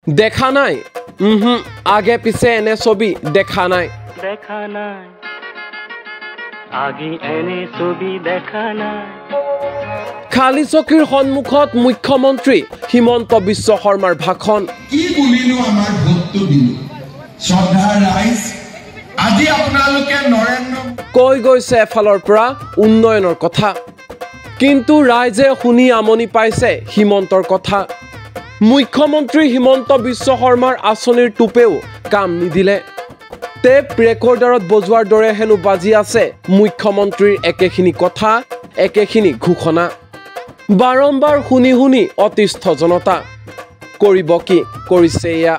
দেখা নাই আগে পিছে এনে ছবি দেখা নাই আগে এনে ছবি দেখা নাই খালি চকীৰ সন্মুখত মুখ্যমন্ত্ৰী হিমন্ত বিশ্ব শৰ্মাৰ ভাষণ কি বুলিনো আমাৰ ভোটটো দিলো শ্ৰদ্ধাৰ ৰাইজ আজি আপোনালোকে নৰেন্দ্ৰ কৈ গৈছে এফালৰ পৰা উন্নয়নৰ কথা কিন্তু ৰাইজে শুনি আমনি পাইছে হিমন্তৰ কথা মুখ্যমন্ত্ৰী হিমন্ত বিশ্ব শৰ্মাৰ আঁচনিৰ টুপেও কাম নিদিলে টেপ ৰেকৰ্ডাৰত বজোৱাৰ দৰে হেনো বাজি আছে মুখ্যমন্ত্ৰীৰ একেখিনি কথা একেখিনি ঘোষণা বাৰম্বাৰ শুনি শুনি অতিষ্ঠ জনতা কৰিব কি কৰিছে এয়া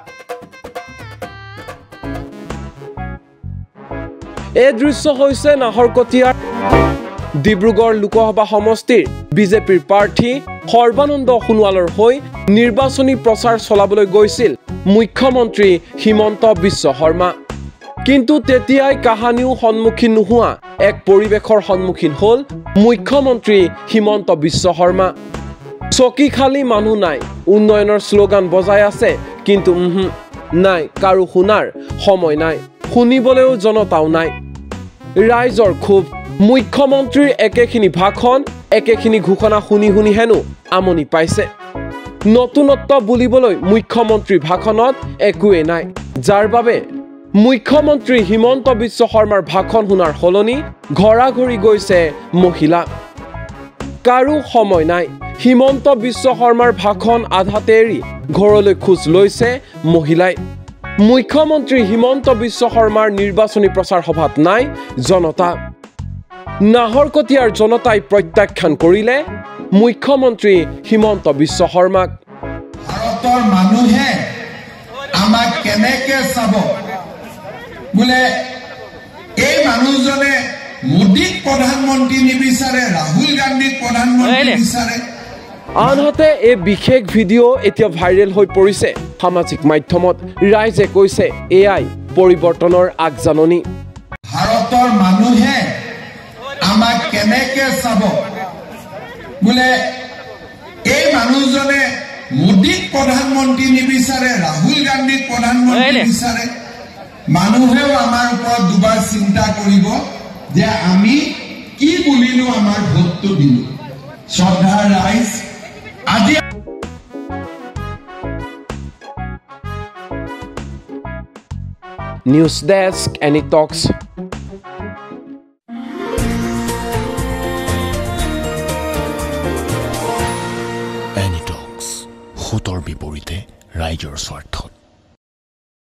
এই দৃশ্য হৈছে নাহৰকটীয়াৰ ডিব্ৰুগড় লোকসভা সমষ্টিৰ বিজেপিৰ প্ৰাৰ্থী সৰ্বানন্দ সোণোৱালৰ হৈ নিৰ্বাচনী প্ৰচাৰ চলাবলৈ গৈছিল মুখ্যমন্ত্ৰী হিমন্ত বিশ্ব শৰ্মা কিন্তু তেতিয়াই কাহানিও সন্মুখীন নোহোৱা এক পৰিৱেশৰ সন্মুখীন হ'ল মুখ্যমন্ত্ৰী হিমন্ত বিশ্ব শৰ্মা চকী খালি মানুহ নাই উন্নয়নৰ শ্লোগান বজাই আছে কিন্তু নাই কাৰো শুনাৰ সময় নাই শুনিবলৈও জনতাও নাই ৰাইজৰ খুব মুখ্যমন্ত্ৰীৰ একেখিনি ভাষণ একেখিনি ঘোষণা শুনি শুনি হেনো আমনি পাইছে নতুনত্ব বুলিবলৈ মুখ্যমন্ত্ৰীৰ ভাষণত একোৱে নাই যাৰ বাবে মুখ্যমন্ত্ৰী হিমন্ত বিশ্ব শৰ্মাৰ ভাষণ শুনাৰ সলনি ঘৰাঘৰি গৈছে মহিলা কাৰো সময় নাই হিমন্ত বিশ্ব শৰ্মাৰ ভাষণ আধাতে এৰি ঘৰলৈ খোজ লৈছে মহিলাই মুখ্যমন্ত্ৰী হিমন্ত বিশ্ব শৰ্মাৰ নিৰ্বাচনী প্ৰচাৰ সভাত নাই জনতা নাহৰকটীয়াৰ জনতাই প্ৰত্যাখ্যান কৰিলে মুখ্যমন্ত্ৰী হিমন্ত বিশ্ব শৰ্মাক ভাৰতৰ মানুহে আমাক কেনেকে চাব বোলে এই মানুহজনে মোদীক প্ৰধানমন্ত্ৰী নিবিচাৰে ৰাহুল গান্ধীক প্ৰধানমন্ত্ৰী বিচাৰে আনহাতে এই বিশেষ ভিডিঅ' এতিয়া ভাইৰেল হৈ পৰিছে সামাজিক মাধ্যমত ৰাইজে কৈছে এআই পৰিৱৰ্তনৰ আগজাননী ভাৰতৰ মানুহে আমাক কেনেকে চাব বোলে এই মানুহজনে মোদীক প্ৰধানমন্ত্ৰী নিবিচাৰে ৰাহুল গান্ধীক প্ৰধানমন্ত্ৰী বিচাৰে মানুহেও আমাৰ ওপৰত দুবাৰ চিন্তা কৰিব যে আমি কি বুলিনো আমাৰ ভোটটো দিলো শ্ৰদ্ধাৰ ৰাইজ আজি নিউজ ডেস্ক এনি টক্স এনি টক্স হুতৰ বিপৰীতে ৰাইজৰ স্বাৰ্থত